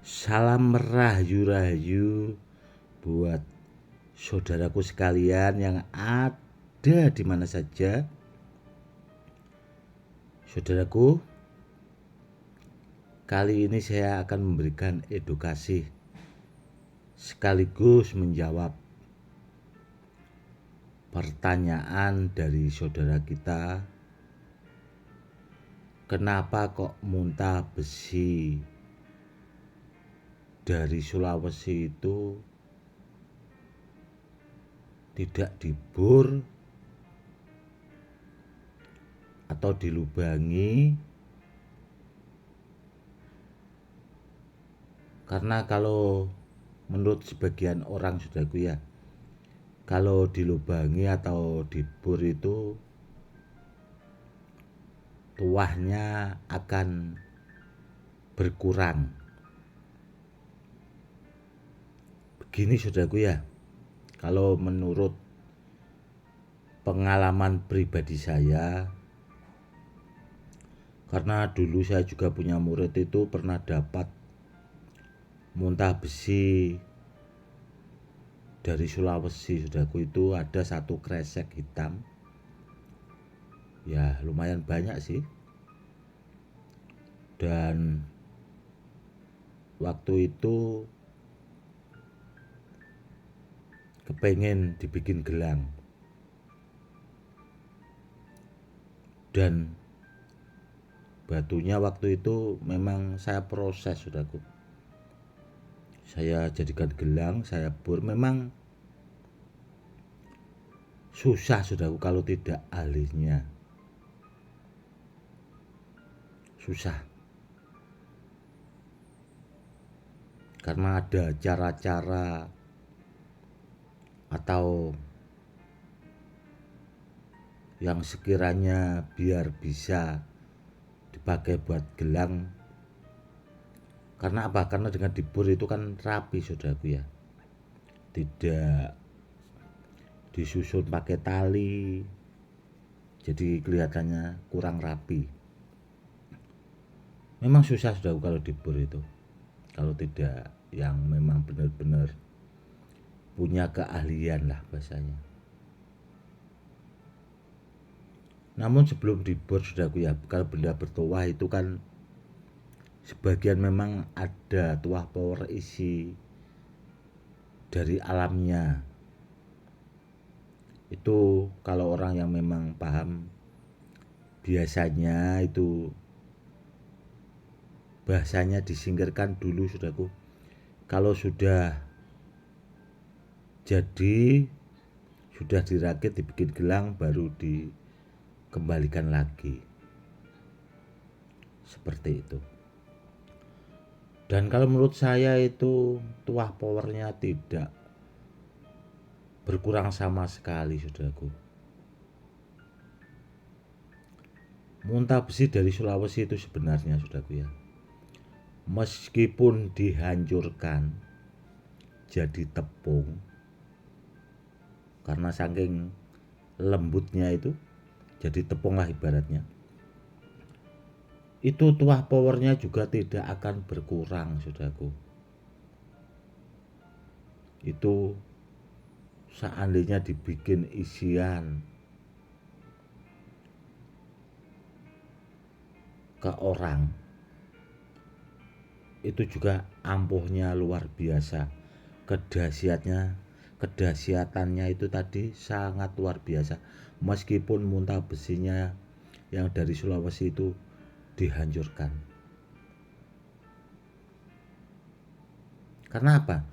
Salam merahayu-rahayu buat saudaraku sekalian yang ada di mana saja. Saudaraku, kali ini saya akan memberikan edukasi sekaligus menjawab pertanyaan dari saudara kita. Kenapa kok muntah besi dari Sulawesi itu tidak dibor atau dilubangi? Karena kalau menurut sebagian orang, saudaraku ya, kalau dilubangi atau dibor itu tuahnya akan berkurang. Begini saudaraku ya, kalau menurut pengalaman pribadi saya, karena dulu saya juga punya murid itu pernah dapat muntah besi dari Sulawesi, saudaraku. Itu ada satu kresek hitam, ya lumayan banyak sih. Dan waktu itu kepengen dibikin gelang, dan batunya waktu itu memang saya proses, saudaraku. Saya jadikan gelang, saya bor. Memang susah, saudaraku, kalau tidak ahlinya. Susah. Karena ada cara-cara atau yang sekiranya biar bisa dipakai buat gelang. Karena apa? Karena dengan dibor itu kan rapi, saudaraku ya. Tidak disusun pakai tali, jadi kelihatannya kurang rapi. Memang susah, saudaraku, kalau dibor itu, kalau tidak yang memang benar-benar punya keahlian lah bahasanya. Namun sebelum dibor, saudaraku ya, kalau benda bertuah itu kan sebagian memang ada tuah power isi dari alamnya. Itu kalau orang yang memang paham, biasanya itu bahasanya disingkirkan dulu, saudaraku. Kalau sudah jadi, sudah dirakit, dibikin gelang, baru dikembalikan lagi, seperti itu. Dan kalau menurut saya itu tuah powernya tidak berkurang sama sekali, saudaraku. Muntah besi dari Sulawesi itu sebenarnya, saudaraku ya, meskipun dihancurkan jadi tepung, karena saking lembutnya itu jadi tepung lah ibaratnya, itu tuah powernya juga tidak akan berkurang, saudaraku. Itu seandainya dibikin isian ke orang, itu juga ampuhnya luar biasa. Kedahsyatannya itu tadi sangat luar biasa. Meskipun muntah besinya yang dari Sulawesi itu dihancurkan. Karena apa?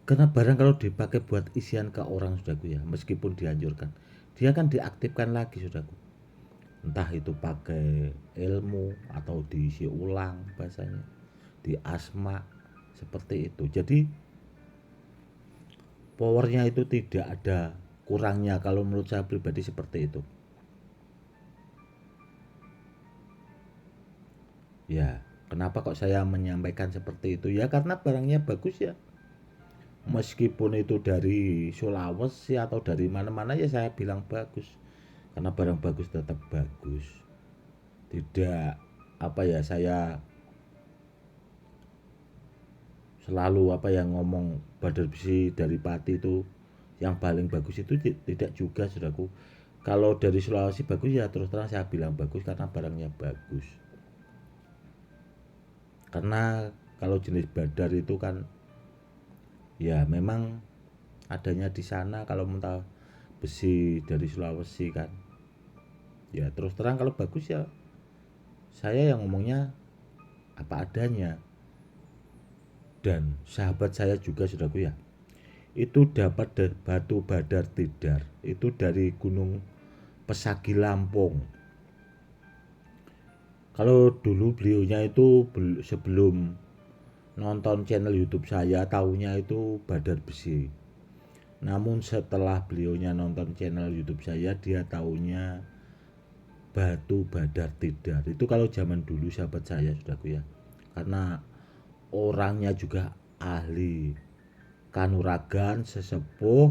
Karena barang kalau dipakai buat isian ke orang, saudaraku ya, meskipun dihancurkan, dia kan diaktifkan lagi, saudaraku. Entah itu pakai ilmu atau diisi ulang bahasanya, di asma, seperti itu. Jadi powernya itu tidak ada kurangnya, kalau menurut saya pribadi seperti itu. Ya, kenapa kok saya menyampaikan seperti itu? Ya karena barangnya bagus ya. Meskipun itu dari Sulawesi atau dari mana-mana, ya saya bilang bagus. Karena barang bagus tetap bagus. Tidak apa ya, saya selalu apa yang ngomong badar besi dari Pati itu yang paling bagus itu tidak juga saudaraku. Kalau dari Sulawesi bagus ya terus terang saya bilang bagus karena barangnya bagus. Karena kalau jenis badar itu kan ya memang adanya di sana. Kalau mentah besi dari Sulawesi kan ya terus terang kalau bagus ya saya yang ngomongnya apa adanya. Dan sahabat saya juga saudaraku ya, itu dapat batu badar tidar itu dari Gunung Pesagi Lampung. Kalau dulu beliaunya itu sebelum nonton channel YouTube saya tahunya itu badar besi. Namun setelah beliaunya nonton channel YouTube saya dia tahunya batu badar tidar. Itu kalau zaman dulu sahabat saya saudaraku ya. Karena orangnya juga ahli kanuragan, sesepuh,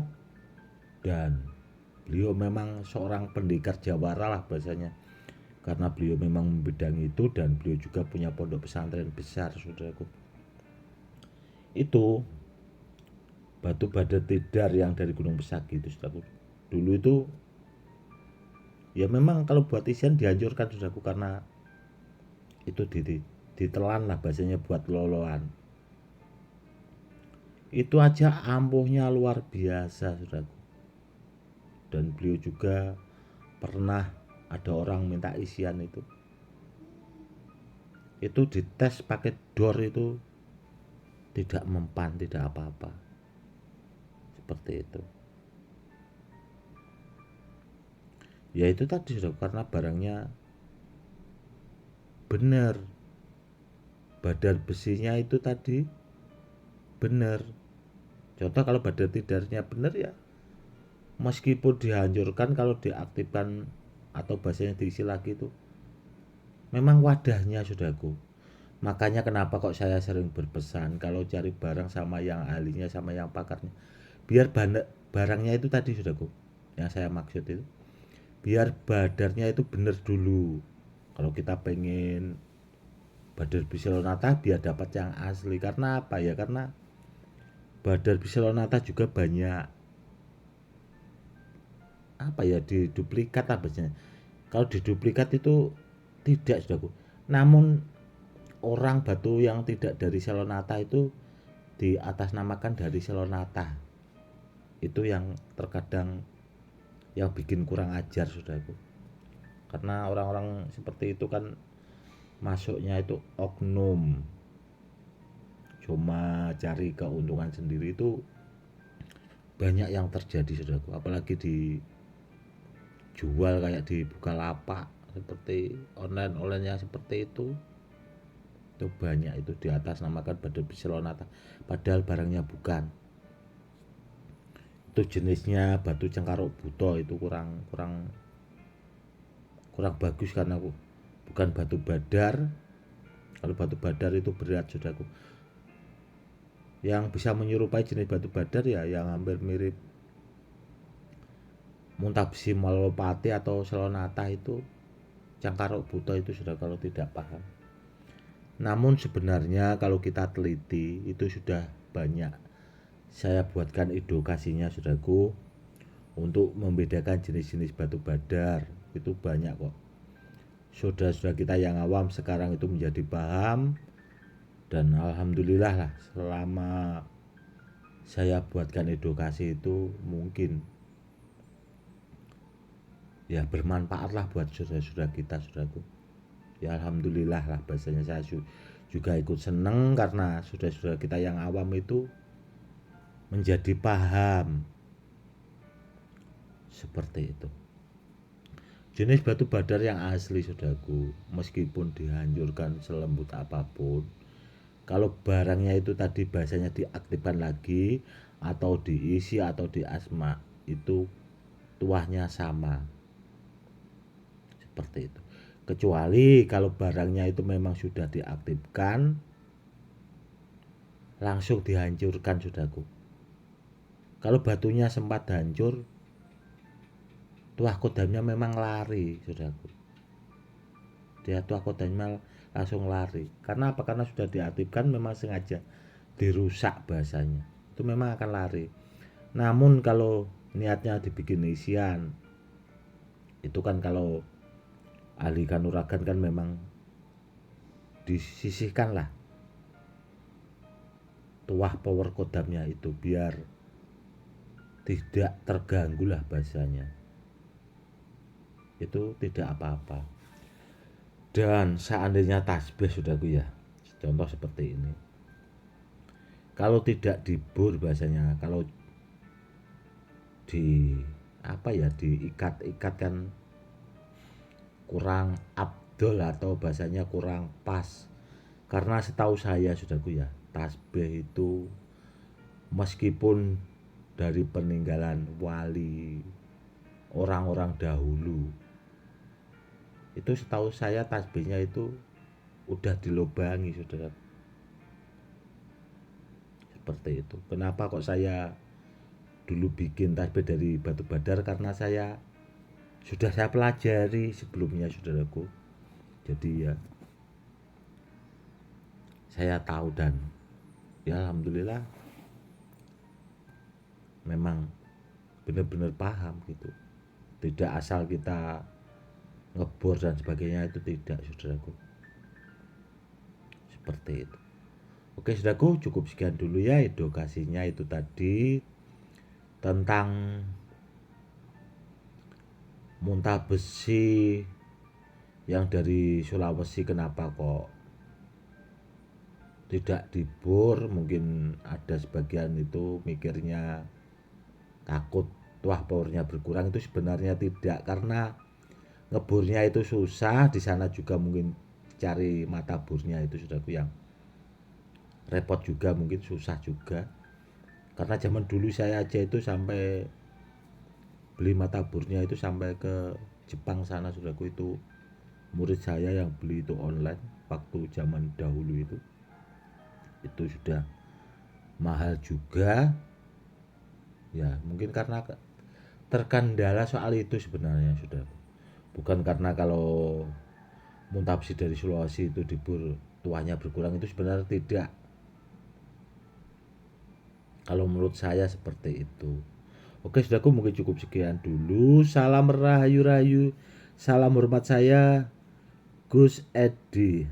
dan beliau memang seorang pendekar jawara lah bahasanya. Karena beliau memang membidangi itu dan beliau juga punya pondok pesantren besar saudaraku. Itu batu badar tidar yang dari Gunung Pesagi itu saudaraku. Dulu itu ya memang kalau buat isian dihancurkan saudaraku karena itu ditelan lah bahasanya buat loloan. Itu aja ampuhnya luar biasa saudaraku. Dan beliau juga pernah ada orang minta isian itu dites pakai dor itu tidak mempan, tidak apa-apa, seperti itu. Ya itu tadi sudah karena barangnya benar, badar besinya itu tadi benar. Contoh kalau badar tidarnya benar ya meskipun dihancurkan kalau diaktifkan atau bahasanya diisi lagi itu memang wadahnya sudahku. Makanya kenapa kok saya sering berpesan kalau cari barang sama yang ahlinya sama yang pakarnya biar barangnya itu tadi sudahku yang saya maksud itu biar badarnya itu benar dulu. Kalau kita pengen badar biselonata biar dapat yang asli karena apa ya karena badar biselonata juga banyak apa ya diduplikat apa sih. Kalau diduplikat itu tidak sudahku. Namun orang batu yang tidak dari selonata itu di atas namakan dari selonata. Itu yang terkadang yang bikin kurang ajar saudaraku. Karena orang-orang seperti itu kan masuknya itu oknum. Cuma cari keuntungan sendiri itu banyak yang terjadi saudaraku. Apalagi dijual kayak di Bukalapak seperti online yang seperti itu banyak itu di atas namakan badar biselonata padahal barangnya bukan. Itu jenisnya batu cengkaruk buto itu kurang kurang kurang bagus karena bukan batu badar. Kalau batu badar itu berat saudaraku. Yang bisa menyerupai jenis batu badar ya yang hampir mirip Muntabsi Malopati atau Selonata itu cengkaruk buto itu sudah kalau tidak paham. Namun sebenarnya kalau kita teliti itu sudah banyak saya buatkan edukasinya saudaraku untuk membedakan jenis-jenis batu badar itu banyak kok. Saudara-saudara kita yang awam sekarang itu menjadi paham dan alhamdulillah lah selama saya buatkan edukasi itu mungkin ya bermanfaat lah buat saudara-saudara kita saudaraku. Ya alhamdulillah lah bahasanya saya juga ikut seneng karena saudara-saudara kita yang awam itu menjadi paham seperti itu. Jenis batu badar yang asli saudaraku meskipun dihancurkan selembut apapun kalau barangnya itu tadi bahasanya diaktifkan lagi atau diisi atau diasma itu tuahnya sama seperti itu. Kecuali kalau barangnya itu memang sudah diaktifkan langsung dihancurkan saudaraku. Kalau batunya sempat hancur tuah kodamnya memang lari saudaraku. Dia tuah kodamnya langsung lari. Karena apa? Karena sudah diaktifkan memang sengaja dirusak bahasanya, itu memang akan lari. Namun kalau niatnya dibikin isian, itu kan kalau ahli kanuragan kan memang disisihkan lah tuah power kodamnya itu biar tidak terganggu lah bahasanya, itu tidak apa-apa. Dan seandainya tasbih saudaraku ya, contoh seperti ini, kalau tidak dibur bahasanya, kalau di apa ya, diikat-ikat kan kurang abdol atau bahasanya kurang pas. Karena setahu saya saudaraku ya, tasbih itu meskipun dari peninggalan wali orang-orang dahulu, itu setahu saya tasbihnya itu udah dilobangi saudara, seperti itu. Kenapa kok saya dulu bikin tasbih dari batu badar, karena sudah saya pelajari sebelumnya saudaraku. Jadi ya saya tahu dan ya alhamdulillah memang benar-benar paham gitu. Tidak asal kita ngebor dan sebagainya, itu tidak saudaraku, seperti itu. Oke saudaraku, cukup sekian dulu ya edukasinya itu tadi tentang muntah besi yang dari Sulawesi, kenapa kok tidak dibor. Mungkin ada sebagian itu mikirnya takut tuah powernya berkurang, itu sebenarnya tidak, karena ngebornya itu susah. Di sana juga mungkin cari mata bornya itu saudaraku yang repot juga, mungkin susah juga. Karena zaman dulu saya aja itu sampai beli mata bornya itu sampai ke Jepang sana saudaraku, itu murid saya yang beli itu online waktu zaman dahulu itu sudah mahal juga ya. Mungkin karena terkendala soal itu sebenarnya sudah, bukan karena kalau muntapsi dari Sulawesi itu dibur tuanya berkurang, itu sebenarnya tidak. Kalau menurut saya seperti itu. Oke saudaraku, mungkin cukup sekian dulu. Salam rahayu rahayu, salam hormat saya Gus Edi.